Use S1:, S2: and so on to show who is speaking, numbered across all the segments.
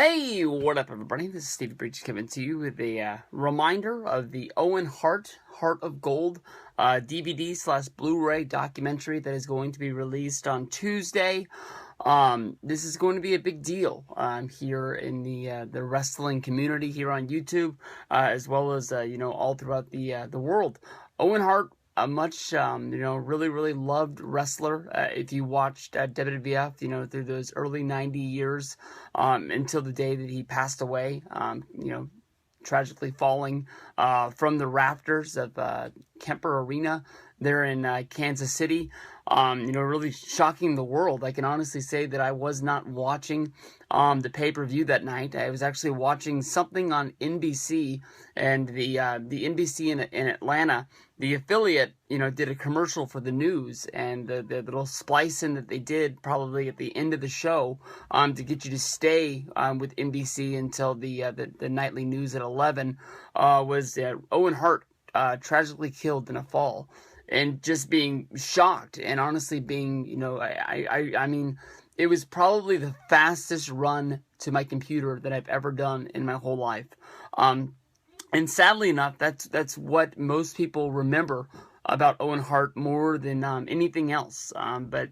S1: Hey, what up, everybody? This is Stevie Breach coming to you with a reminder of the Owen Hart, Hart of Gold DVD/Blu-ray documentary that is going to be released on Tuesday. This is going to be a big deal here in the wrestling community here on YouTube, as well as all throughout the world. Owen Hart, a much really loved wrestler. If you watched WWF, through those early 90 years, until the day that he passed away, tragically falling from the rafters of Kemper Arena there in Kansas City. Really shocking the world. I can honestly say that I was not watching the pay-per-view that night. I was actually watching something on NBC, and the NBC in Atlanta, the affiliate, did a commercial for the news, and the little splice in that they did probably at the end of the show to get you to stay with NBC until the nightly news at 11 was Owen Hart tragically killed in a fall. And just being shocked, and honestly being, I mean, it was probably the fastest run to my computer that I've ever done in my whole life. And sadly enough, that's what most people remember about Owen Hart more than anything else. But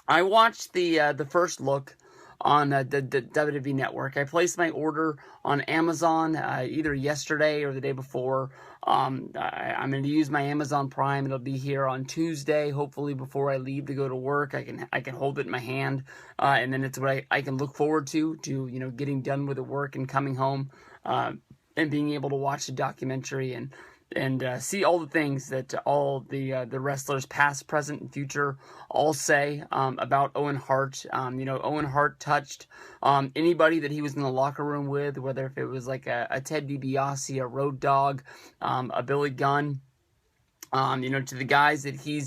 S1: I watched the first look on the WWE Network. I placed my order on Amazon either yesterday or the day before. I'm going to use my Amazon Prime. It'll be here on Tuesday, hopefully before I leave to go to work. I can hold it in my hand, and then it's what I can look forward to getting done with the work and coming home, and being able to watch the documentary and see all the things that all the wrestlers past, present, and future all say about Owen Hart. Owen Hart touched anybody that he was in the locker room with, whether if it was like a Ted DiBiase, a Road Dogg, a Billy Gunn, to the guys that he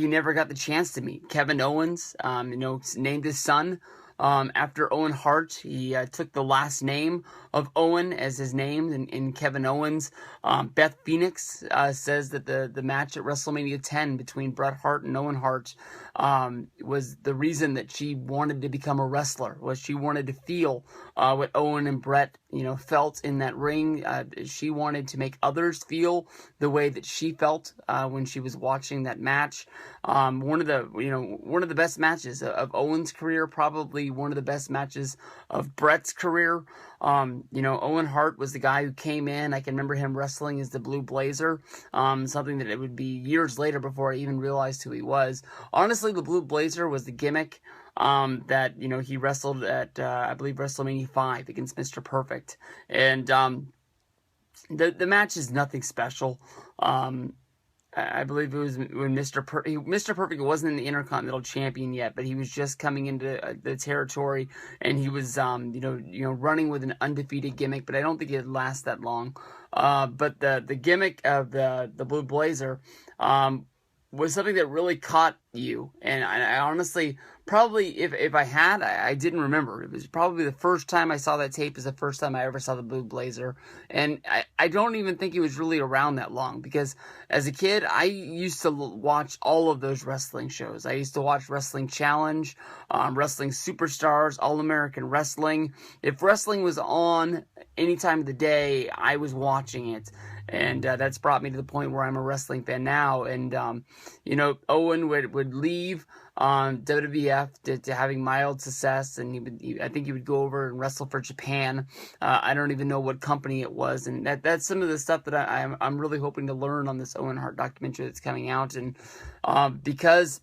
S1: never got the chance to meet. Kevin Owens, named his son after Owen Hart. He took the last name of Owen as his name in Kevin Owens. Beth Phoenix says that the match at WrestleMania 10 between Bret Hart and Owen Hart was the reason that she wanted to become a wrestler, was she wanted to feel what Owen and Bret felt in that ring. She wanted to make others feel the way that she felt when she was watching that match. One of the best matches of Owen's career, probably one of the best matches of Bret's career. Owen Hart was the guy who came in. I can remember him wrestling as the Blue Blazer, something that it would be years later before I even realized who he was. Honestly, the Blue Blazer was the gimmick that he wrestled at I believe WrestleMania 5 against Mr. Perfect, and the match is nothing special. I believe it was when Mr. Perfect wasn't in the Intercontinental Champion yet, but he was just coming into the territory, and he was running with an undefeated gimmick, but I don't think it'd last that long. But the gimmick of the Blue Blazer was something that really caught you, and I honestly, probably if I had, I didn't remember. It was probably the first time I saw that tape is the first time I ever saw the Blue Blazer, and I don't even think he was really around that long, because as a kid I used to watch all of those wrestling shows. I used to watch Wrestling Challenge, Wrestling Superstars, All American Wrestling. If wrestling was on any time of the day, I was watching it. And that's brought me to the point where I'm a wrestling fan now. And, Owen would leave WWF to having mild success, and I think he would go over and wrestle for Japan. I don't even know what company it was. And that's some of the stuff that I'm really hoping to learn on this Owen Hart documentary that's coming out. And because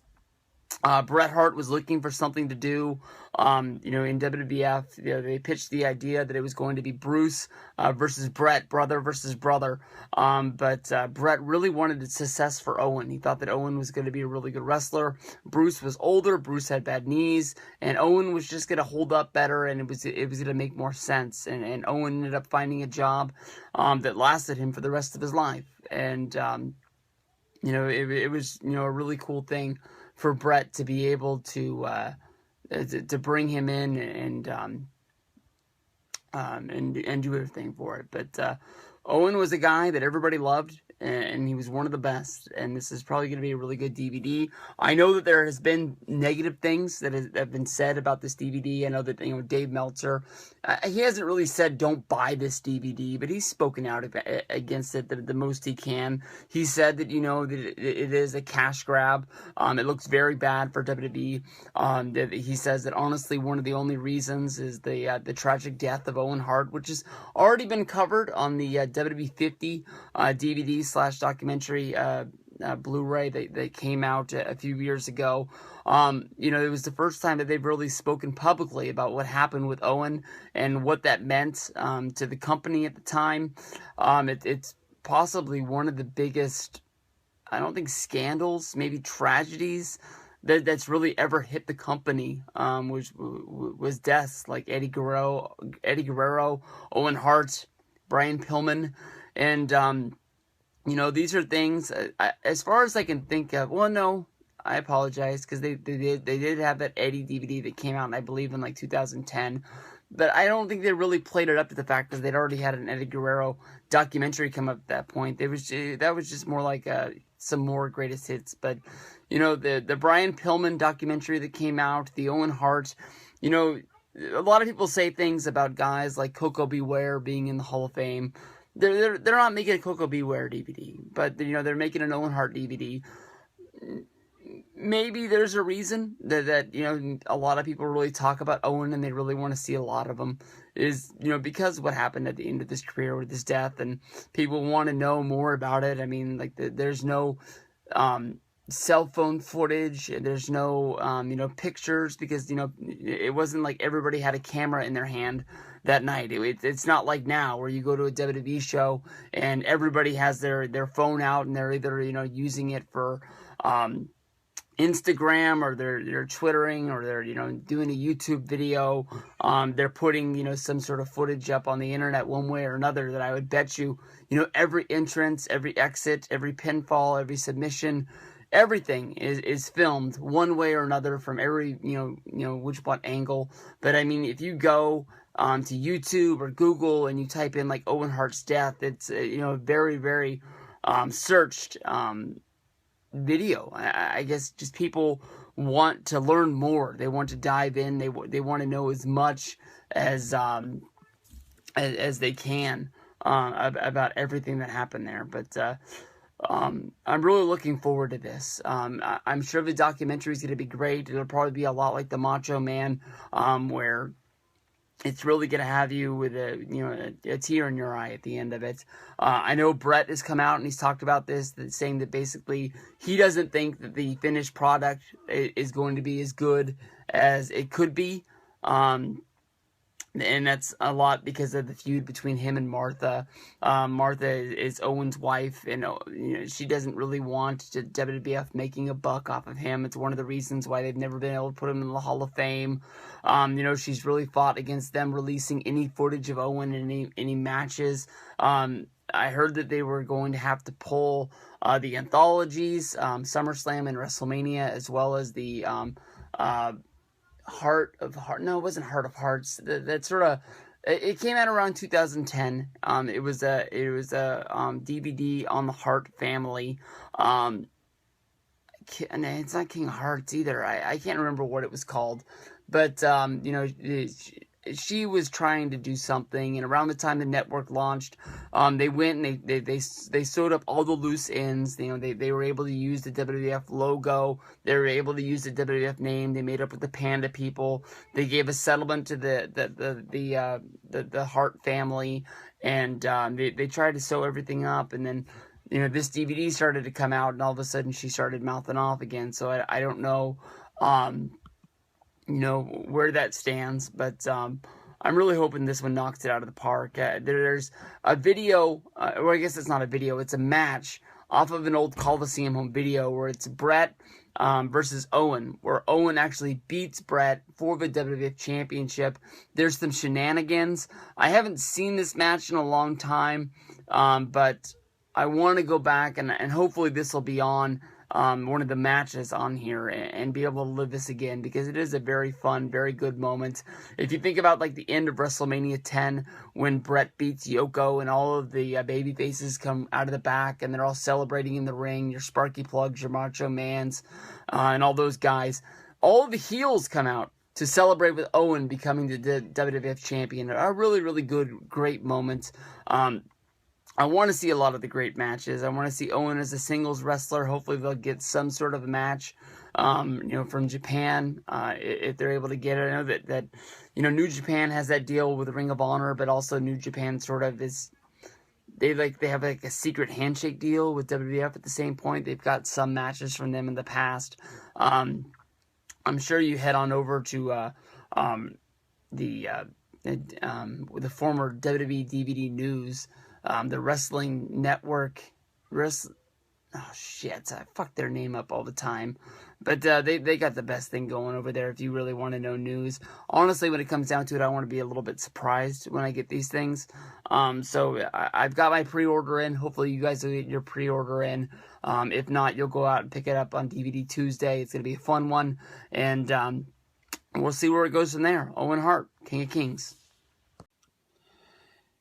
S1: Bret Hart was looking for something to do, in WWF. They pitched the idea that it was going to be Bruce versus Bret, brother versus brother. But Bret really wanted success for Owen. He thought that Owen was going to be a really good wrestler. Bruce was older. Bruce had bad knees, and Owen was just going to hold up better, and it was going to make more sense. And Owen ended up finding a job that lasted him for the rest of his life. And it was a really cool thing for Bret to be able to bring him in and do everything for it. But Owen was a guy that everybody loved, and he was one of the best, and this is probably going to be a really good DVD. I know that there has been negative things that have been said about this DVD. I know that, Dave Meltzer, he hasn't really said don't buy this DVD, but he's spoken out against it the most he can. He said that, that it is a cash grab. It looks very bad for WWE. That he says that honestly one of the only reasons is the tragic death of Owen Hart, which has already been covered on the WWE 50 DVD/documentary Blu-ray that came out a few years ago. It was the first time that they've really spoken publicly about what happened with Owen and what that meant to the company at the time. It's possibly one of the biggest, I don't think scandals, maybe tragedies that's really ever hit the company, which was deaths like Eddie Guerrero, Owen Hart, Brian Pillman, and these are things, as far as I can think of. Well, no, I apologize, because they did have that Eddie DVD that came out, I believe, in like 2010. But I don't think they really played it up to the fact that they'd already had an Eddie Guerrero documentary come up at that point. That was just more like some more greatest hits. But the Brian Pillman documentary that came out, the Owen Hart, a lot of people say things about guys like Coco Beware being in the Hall of Fame. They're not making a Coco Beware DVD, but they're making an Owen Hart DVD. Maybe there's a reason that a lot of people really talk about Owen and they really want to see a lot of him, is because of what happened at the end of his career with his death, and people want to know more about it. I mean, like there's no cell phone footage, there's no pictures, because it wasn't like everybody had a camera in their hand that night. It's not like now where you go to a WWE show and everybody has their phone out and they're either using it for Instagram, or they're twittering, or they're doing a YouTube video. They're putting some sort of footage up on the internet one way or another, that I would bet every entrance, every exit, every pinfall, every submission, everything is filmed one way or another from every what angle. But I mean, if you go to YouTube or Google and you type in like Owen Hart's death, it's very, very searched video. I guess just people want to learn more. They want to dive in. They want to know as much as they can about everything that happened there. But I'm really looking forward to this. I'm sure the documentary is going to be great. It'll probably be a lot like the Macho Man, where it's really going to have you with a tear in your eye at the end of it. I know Brett has come out and he's talked about this, saying that basically he doesn't think that the finished product is going to be as good as it could be. And that's a lot because of the feud between him and Martha. Martha is Owen's wife, and she doesn't really want WWF making a buck off of him. It's one of the reasons why they've never been able to put him in the Hall of Fame. She's really fought against them releasing any footage of Owen in any matches. I heard that they were going to have to pull the anthologies, SummerSlam and WrestleMania, as well as the Heart of Heart. No, it wasn't Heart of Hearts. That sort of, it came out around 2010. It was a DVD on the Hart family. It's not King of Hearts either. I can't remember what it was called, but she was trying to do something, and around the time the network launched, they went and they sewed up all the loose ends. They were able to use the WWF logo. They were able to use the WWF name. They made up with the Panda people. They gave a settlement to the Hart family, and they tried to sew everything up. And then this DVD started to come out, and all of a sudden she started mouthing off again. So I don't know. Where that stands, but I'm really hoping this one knocks it out of the park. There's a video, or I guess it's not a video, it's a match off of an old Coliseum home video where it's Brett versus Owen, where Owen actually beats Brett for the WWF Championship. There's some shenanigans. I haven't seen this match in a long time, but I want to go back, and hopefully this will be on one of the matches on here and be able to live this again, because it is a very fun, very good moment. If you think about like the end of WrestleMania 10 when Brett beats Yoko and all of the baby faces come out of the back and they're all celebrating in the ring, your Sparky Plugs, your Macho Mans, and all those guys, all of the heels come out to celebrate with Owen becoming the WWF champion. A really, really good, great moment. I want to see a lot of the great matches. I want to see Owen as a singles wrestler. Hopefully they'll get some sort of a match, from Japan, if they're able to get it. I know that New Japan has that deal with Ring of Honor, but also New Japan sort of is, they have like a secret handshake deal with WWF at the same point. They've got some matches from them in the past. I'm sure you head on over to the former WWE DVD News, the Wrestling Network, oh shit, I fuck their name up all the time, but they got the best thing going over there if you really want to know news. Honestly, when it comes down to it, I want to be a little bit surprised when I get these things. So I've got my pre-order in. Hopefully you guys will get your pre-order in. If not, you'll go out and pick it up on DVD Tuesday. It's going to be a fun one, and we'll see where it goes from there. Owen Hart, King of Kings.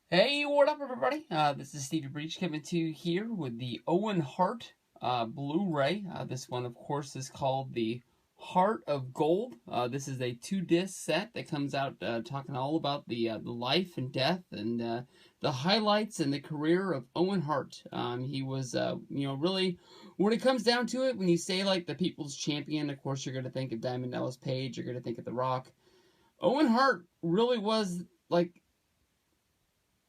S1: Hey, what up, everybody? This is Stevie Breach coming to you here with the Owen Hart Blu-ray. This one, of course, is called the Hart of Gold. This is a 2-disc set that comes out talking all about the life and death and the highlights and the career of Owen Hart. He was, really, when it comes down to it, when you say like the People's Champion, of course you're going to think of Diamond Dallas Page, you're going to think of The Rock. Owen Hart really was like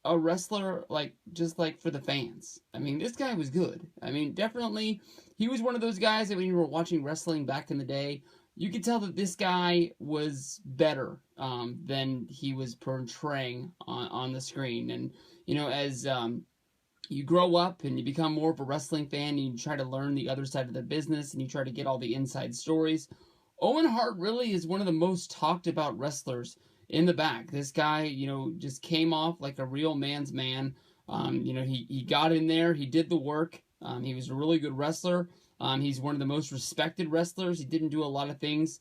S1: a wrestler, just for the fans. I mean, this guy was good. I mean, definitely, he was one of those guys that when you were watching wrestling back in the day, you could tell that this guy was better than he was portraying on the screen. And, as you grow up and you become more of a wrestling fan and you try to learn the other side of the business and you try to get all the inside stories, Owen Hart really is one of the most talked about wrestlers in the back. This guy, just came off like a real man's man. He got in there, he did the work. He was a really good wrestler. He's one of the most respected wrestlers. He didn't do a lot of things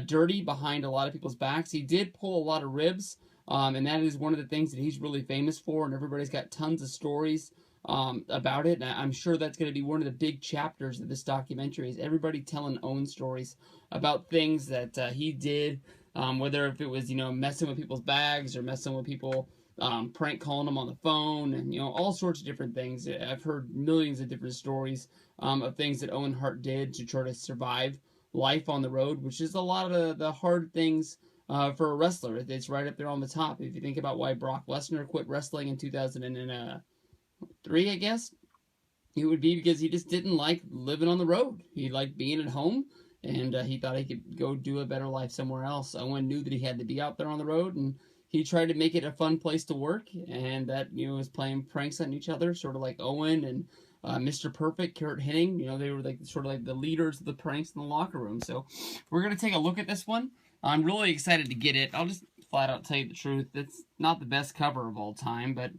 S1: dirty behind a lot of people's backs. He did pull a lot of ribs, and that is one of the things that he's really famous for, and everybody's got tons of stories about it. And I'm sure that's going to be one of the big chapters of this documentary, is everybody telling Owen stories about things that he did, whether if it was, messing with people's bags or messing with people, prank calling them on the phone, and, all sorts of different things. I've heard millions of different stories of things that Owen Hart did to try to survive life on the road, which is a lot of the hard things for a wrestler. It's right up there on the top. If you think about why Brock Lesnar quit wrestling in 2003, I guess, it would be because he just didn't like living on the road. He liked being at home, and he thought he could go do a better life somewhere else. Owen knew that he had to be out there on the road, and he tried to make it a fun place to work, and that, was playing pranks on each other, sort of like Owen and Mr. Perfect, Kurt Hennig. They were sort of the leaders of the pranks in the locker room. So we're going to take a look at this one. I'm really excited to get it. I'll just flat out tell you the truth. It's not the best cover of all time, but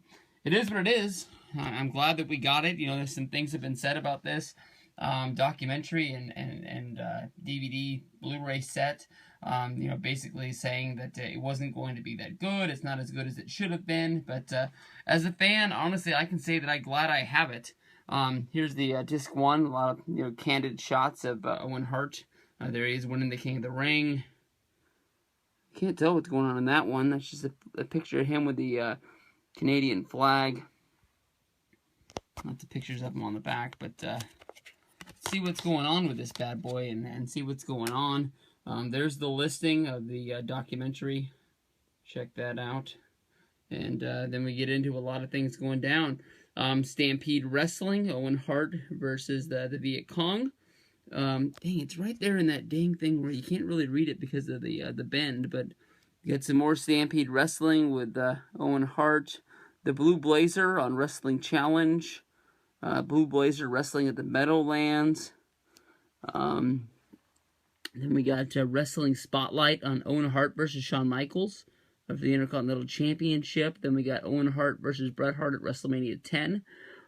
S1: it is what it is. I'm glad that we got it. There's some things have been said about this documentary and DVD Blu-ray set, basically saying that it wasn't going to be that good. It's not as good as it should have been. But as a fan, honestly, I can say that I'm glad I have it. Here's the disc one. A lot of candid shots of Owen Hart. There he is winning the King of the Ring. Can't tell what's going on in that one. That's just a picture of him with the Canadian flag. Lots of pictures of him on the back, but see what's going on with this bad boy and see what's going on. There's the listing of the documentary. Check that out. And then we get into a lot of things going down. Stampede Wrestling, Owen Hart versus the Viet Cong. Dang, it's right there in that dang thing where you can't really read it because of the bend, but you got some more Stampede Wrestling with Owen Hart. The Blue Blazer on Wrestling Challenge. Blue Blazer wrestling at the Meadowlands. Then we got Wrestling Spotlight on Owen Hart versus Shawn Michaels of the Intercontinental Championship. Then we got Owen Hart versus Bret Hart at WrestleMania 10.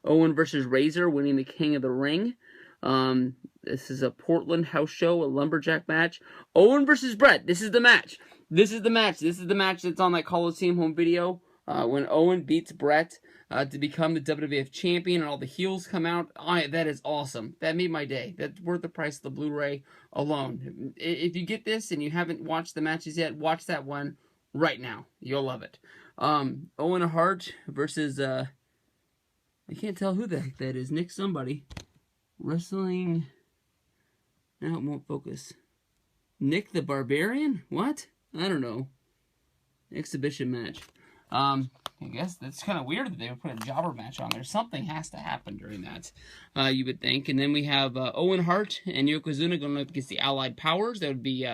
S1: Owen versus Razor winning the King of the Ring. This is a Portland house show, a lumberjack match. Owen versus Brett. This is the match. This is the match. This is the match that's on that Coliseum home video. When Owen beats Brett to become the WWF champion and all the heels come out. That is awesome. That made my day. That's worth the price of the Blu-ray alone. If you get this and you haven't watched the matches yet, watch that one right now. You'll love it. Owen Hart versus, I can't tell who the heck that is. Nick somebody. Wrestling. Now it won't focus. Nick the Barbarian? What? I don't know. Exhibition match. I guess that's kind of weird that they would put a jobber match on there. Something has to happen during that, you would think. And then we have Owen Hart and Yokozuna going up against the Allied Powers. That would be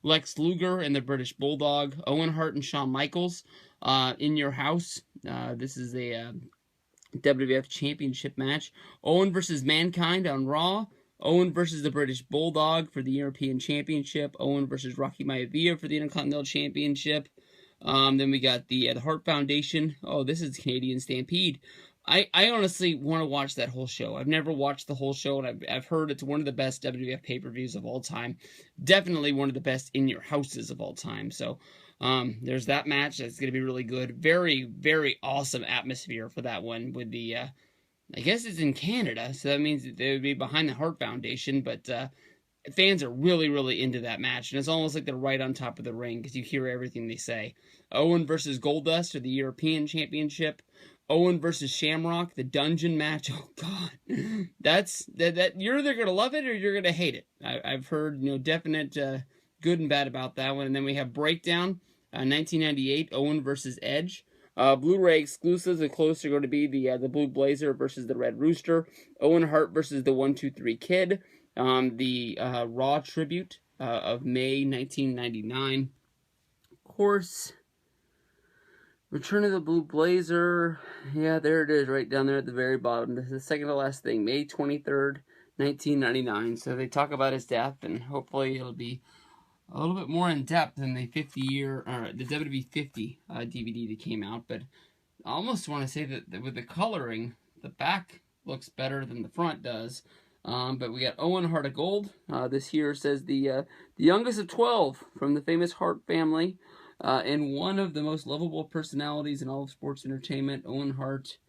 S1: Lex Luger and the British Bulldog. Owen Hart and Shawn Michaels in your house. This is a WWF Championship match. Owen versus Mankind on Raw. Owen versus the British Bulldog for the European Championship. Owen versus Rocky Maivia for the Intercontinental Championship. Then we got the Hart Foundation. Oh, this is Canadian Stampede. I honestly want to watch that whole show. I've never watched the whole show, and I've heard it's one of the best WWF pay-per-views of all time. Definitely one of the best in-your-houses of all time. So there's that match. That's going to be really good. Very, very awesome atmosphere for that one with the... I guess it's in Canada, so that means that they would be behind the Hart Foundation, but fans are really, really into that match, and it's almost like they're right on top of the ring because you hear everything they say. Owen versus Goldust for the European Championship. Owen versus Shamrock, the dungeon match. Oh God, that you're either gonna love it or you're gonna hate it. I've heard definite good and bad about that one. And then we have Breakdown, 1998, Owen versus Edge. Blu-ray exclusives are closer going to be the Blue Blazer versus the Red Rooster. Owen Hart versus the 1-2-3 Kid. The Raw tribute of May 1999. Of course, Return of the Blue Blazer. Yeah, there it is, right down there at the very bottom. This is the second to last thing, May 23rd, 1999. So they talk about his death, and hopefully it'll be a little bit more in depth than the the WWE 50 DVD that came out. But I almost want to say that with the coloring, the back looks better than the front does. But we got Owen Hart of Gold. This here says the youngest of 12 from the famous Hart family, and one of the most lovable personalities in all of sports entertainment, Owen Hart.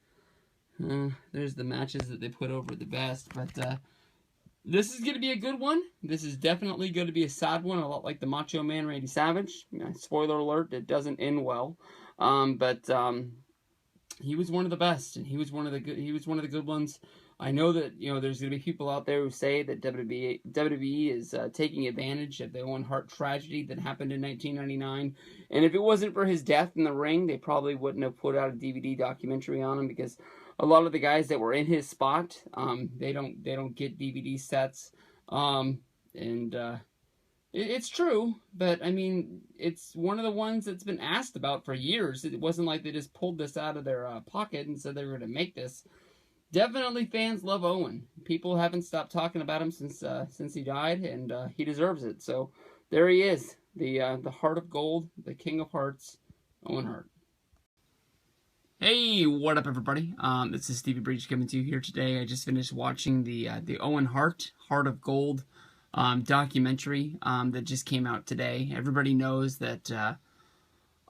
S1: There's the matches that they put over the best, but this is going to be a good one. This is definitely going to be a sad one, a lot like the Macho Man Randy Savage. Spoiler alert, it doesn't end well. But he was one of the best, and he was one of the good ones. I know that there's going to be people out there who say that WWE is taking advantage of the Owen Hart tragedy that happened in 1999. And if it wasn't for his death in the ring, they probably wouldn't have put out a DVD documentary on him, because a lot of the guys that were in his spot, they don't get DVD sets. It's true, but I mean, it's one of the ones that's been asked about for years. It wasn't like they just pulled this out of their pocket and said they were going to make this. Definitely fans love Owen. People haven't stopped talking about him since he died, and he deserves it. So there he is, the Heart of Gold, the King of Hearts, Owen Hart. Hey, what up, everybody? This is Stevie Breach coming to you here today. I just finished watching the Owen Hart Heart of Gold documentary that just came out today. Everybody knows that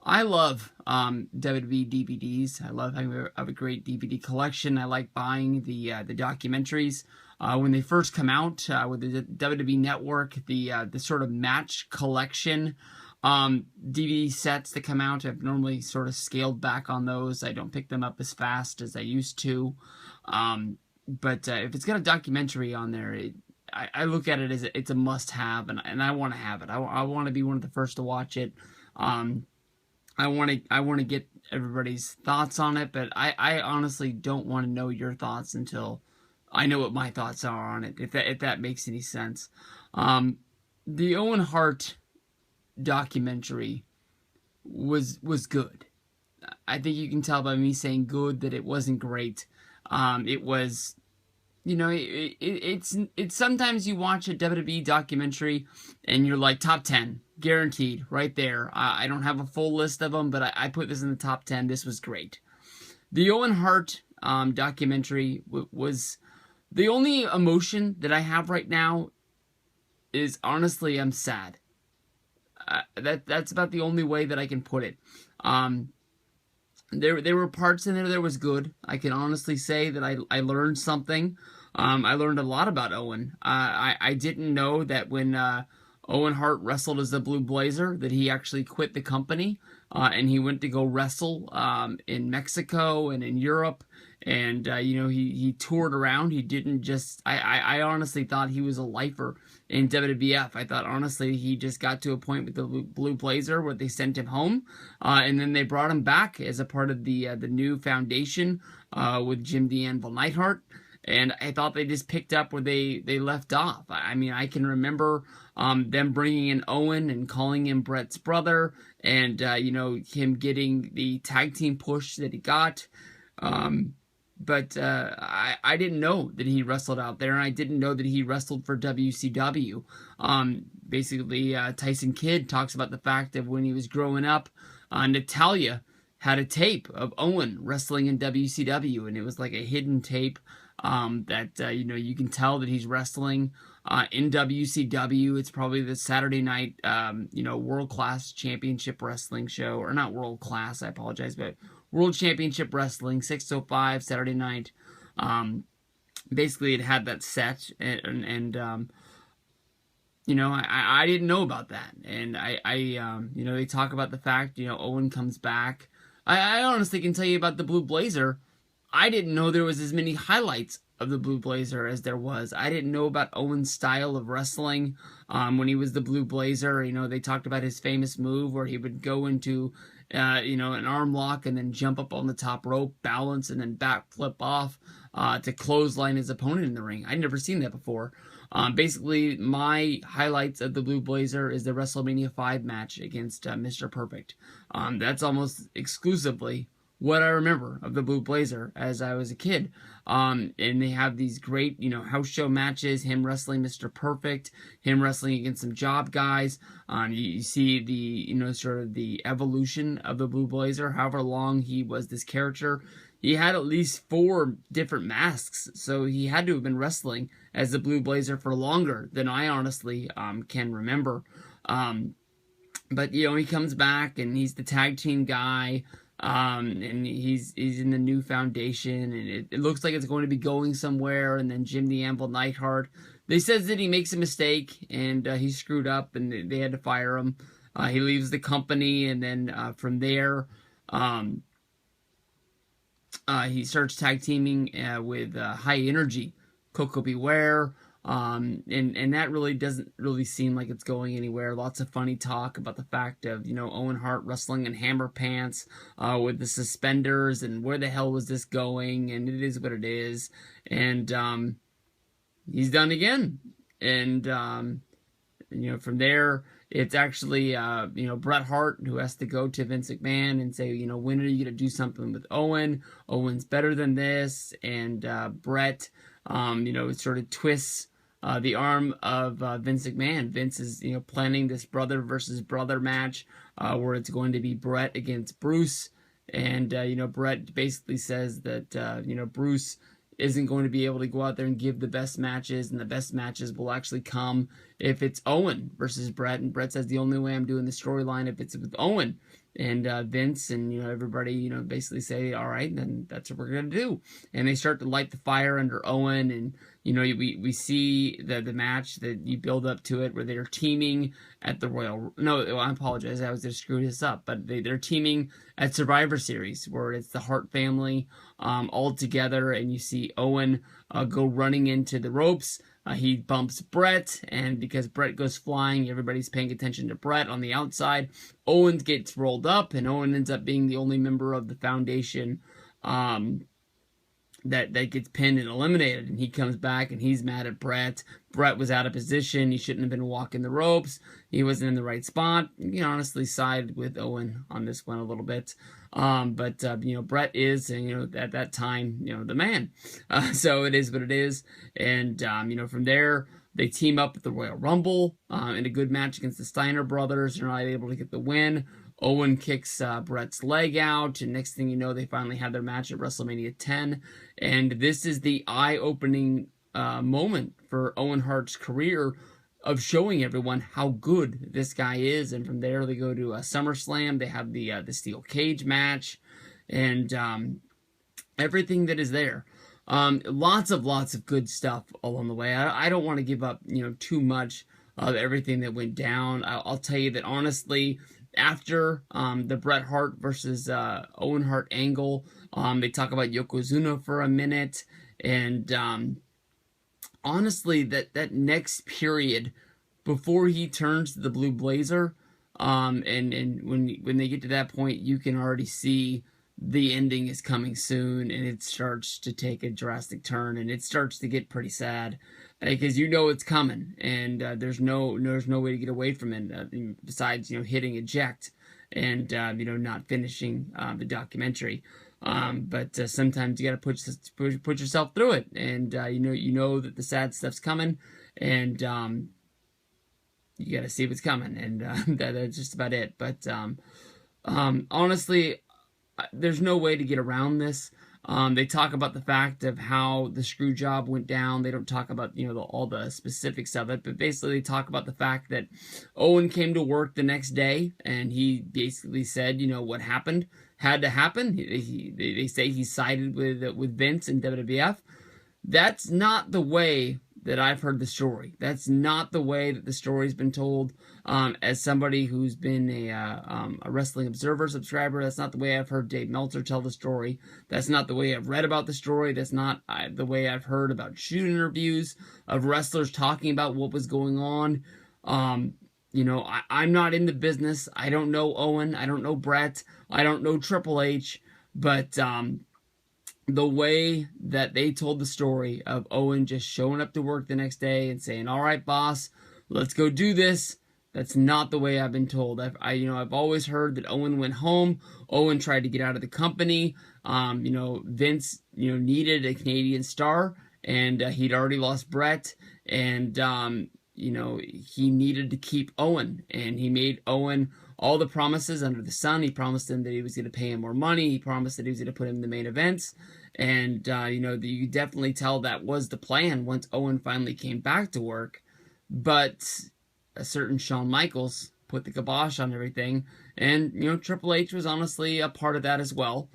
S1: I love WWE DVDs. I love having a great DVD collection. I like buying the documentaries when they first come out with the WWE Network. The sort of match collection DVD sets that come out, I've normally sort of scaled back on those. I don't pick them up as fast as I used to. But if it's got a documentary on there, I look at it as it's a must-have, and I want to have it. I want to be one of the first to watch it. I want to get everybody's thoughts on it, but I honestly don't want to know your thoughts until I know what my thoughts are on it, if that makes any sense. The Owen Hart documentary was good. I think you can tell by me saying good that it wasn't great. It was, it's sometimes you watch a WWE documentary and you're like, top 10, guaranteed, right there. I don't have a full list of them, but I put this in the top 10. This was great. The Owen Hart documentary was The only emotion that I have right now is, honestly, I'm sad. That's about the only way that I can put it. Um, there were parts in there that was good. I can honestly say that I learned something. I learned a lot about Owen. I didn't know that when Owen Hart wrestled as the Blue Blazer that he actually quit the company, and he went to go wrestle in Mexico and in Europe. And he toured around. He didn't just. I honestly thought he was a lifer in WWF. I thought, honestly, he just got to a point with the Blue Blazer where they sent him home, and then they brought him back as a part of the new foundation with Jim the Anvil Neidhart. And I thought they just picked up where they left off. I mean, I can remember them bringing in Owen and calling him Bret's brother, and him getting the tag team push that he got. But I didn't know that he wrestled out there, and I didn't know that he wrestled for WCW. Basically, Tyson Kidd talks about the fact that when he was growing up, Natalia had a tape of Owen wrestling in WCW, and it was like a hidden tape that you can tell that he's wrestling in WCW. It's probably the Saturday night World Class Championship Wrestling show, or not World Class, I apologize, but World Championship Wrestling 605 Saturday night. Basically, it had that set, and I didn't know about that, and they talk about the fact Owen comes back. I honestly can tell you about the Blue Blazer. I didn't know there was as many highlights of the Blue Blazer as there was. I didn't know about Owen's style of wrestling when he was the Blue Blazer. They talked about his famous move where he would go into an arm lock and then jump up on the top rope, balance, and then back flip off to clothesline his opponent in the ring. I'd never seen that before. Basically, my highlights of the Blue Blazer is the WrestleMania 5 match against Mr. Perfect. That's almost exclusively what I remember of the Blue Blazer as I was a kid. And they have these great, house show matches, him wrestling Mr. Perfect, him wrestling against some job guys. You see the, sort of the evolution of the Blue Blazer, however long he was this character. He had at least 4 different masks, so he had to have been wrestling as the Blue Blazer for longer than I honestly can remember. But, he comes back, and he's the tag team guy. And he's in the new foundation, and it looks like it's going to be going somewhere. And then Jim the Anvil Neidhart, they says that he makes a mistake and he screwed up, and they had to fire him. He leaves the company, and then from there, he starts tag teaming with High Energy, Coco Beware. And that really doesn't really seem like it's going anywhere. Lots of funny talk about the fact of, Owen Hart wrestling in hammer pants, with the suspenders, and where the hell was this going? And it is what it is. And, he's done again. And, from there, it's actually, Bret Hart who has to go to Vince McMahon and say, when are you going to do something with Owen? Owen's better than this. And, Bret, sort of twists the arm of Vince McMahon. Vince is, planning this brother versus brother match where it's going to be Bret against Bruce. And, Bret basically says that, Bruce isn't going to be able to go out there and give the best matches, and the best matches will actually come if it's Owen versus Bret. And Bret says, the only way I'm doing the storyline if it's with Owen. And Vince and everybody basically say, all right, then that's what we're gonna do. And they start to light the fire under Owen, and we see the match that you build up to it where they're teaming at the Royal. No, I apologize, I was just screwing this up. But they're teaming at Survivor Series where it's the Hart family all together, and you see Owen go running into the ropes. He bumps Bret, and because Bret goes flying, everybody's paying attention to Bret on the outside. Owen gets rolled up, and Owen ends up being the only member of the foundation that gets pinned and eliminated. And he comes back, and he's mad at Bret. Bret was out of position. He shouldn't have been walking the ropes. He wasn't in the right spot. You can honestly side with Owen on this one a little bit. But Bret is, at that time, the man. So it is what it is. And, from there, they team up at the Royal Rumble in a good match against the Steiner brothers. They're not able to get the win. Owen kicks Bret's leg out, and next thing you know, they finally have their match at WrestleMania 10. And this is the eye-opening moment for Owen Hart's career of showing everyone how good this guy is. And from there, they go to SummerSlam. They have the steel cage match, and everything that is there. Lots of good stuff along the way. I don't want to give up, too much of everything that went down. I'll tell you that honestly, after the Bret Hart versus Owen Hart angle, they talk about Yokozuna for a minute, and honestly, that next period before he turns to the Blue Blazer, and when they get to that point, you can already see the ending is coming soon, and it starts to take a drastic turn, and it starts to get pretty sad because it's coming, and there's no way to get away from it besides hitting eject and not finishing the documentary. But sometimes you got to put yourself through it, and you know that the sad stuff's coming, and you got to see what's coming, and that's just about it. But honestly, there's no way to get around this. They talk about the fact of how the screw job went down. They don't talk about all the specifics of it, but basically they talk about the fact that Owen came to work the next day, and he basically said, what happened had to happen. They say he sided with Vince and WWF. That's not the way that I've heard the story. That's not the way that the story's been told. As somebody who's been a Wrestling Observer subscriber, that's not the way I've heard Dave Meltzer tell the story. That's not the way I've read about the story. That's not the way I've heard about shoot interviews of wrestlers talking about what was going on. I'm not in the business. I don't know Owen. I don't know Bret. I don't know Triple H. But the way that they told the story of Owen just showing up to work the next day and saying, "All right, boss, let's go do this," that's not the way I've been told. I've always heard that Owen went home. Owen tried to get out of the company. Vince, needed a Canadian star, and he'd already lost Bret, and he needed to keep Owen, and he made Owen all the promises under the sun. He promised him that he was going to pay him more money. He promised that he was going to put him in the main events. And, you definitely tell that was the plan once Owen finally came back to work. But a certain Shawn Michaels put the kibosh on everything. And, Triple H was honestly a part of that as well.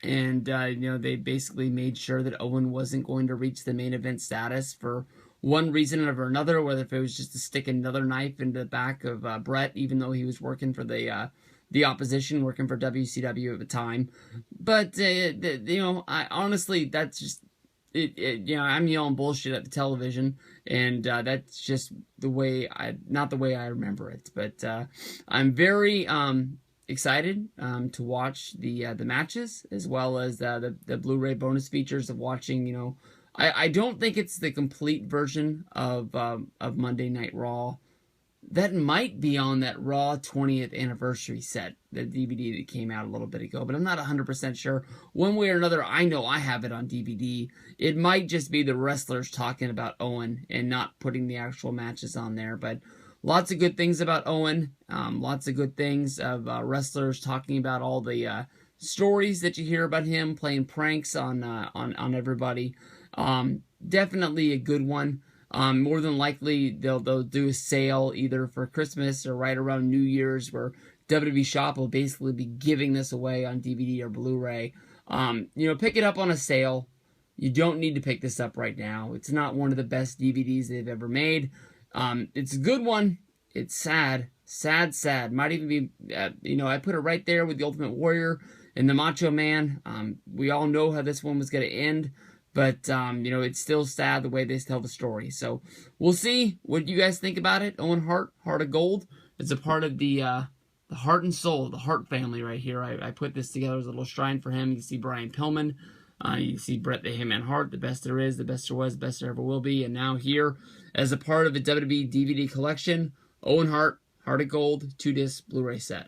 S1: They basically made sure that Owen wasn't going to reach the main event status for one reason or another, whether if it was just to stick another knife into the back of Bret, even though he was working for the opposition, working for WCW at the time. But I honestly, that's just it. I'm yelling bullshit at the television, and that's just not the way I remember it. But I'm very excited to watch the matches, as well as the Blu-ray bonus features of watching. I don't think it's the complete version of Monday Night Raw. That might be on that Raw 20th anniversary set, the DVD that came out a little bit ago, but I'm not 100% sure. One way or another, I know I have it on DVD. It might just be the wrestlers talking about Owen and not putting the actual matches on there, but lots of good things about Owen. Lots of good things of wrestlers talking about all the stories that you hear about him, playing pranks on everybody. Definitely a good one. More than likely, they'll do a sale either for Christmas or right around New Year's, where WWE Shop will basically be giving this away on DVD or Blu-ray. Pick it up on a sale. You don't need to pick this up right now. It's not one of the best DVDs they've ever made. It's a good one. It's sad. Sad. Might even be, I put it right there with the Ultimate Warrior and the Macho Man. We all know how this one was going to end. But, it's still sad the way they tell the story. So, we'll see what you guys think about it. Owen Hart, Heart of Gold. It's a part of the heart and soul, the Hart family right here. I put this together as a little shrine for him. You see Brian Pillman. You see Bret the Hitman Hart, the best there is, the best there was, the best there ever will be. And now here, as a part of a WWE DVD collection, Owen Hart, Heart of Gold, 2-disc Blu-ray set.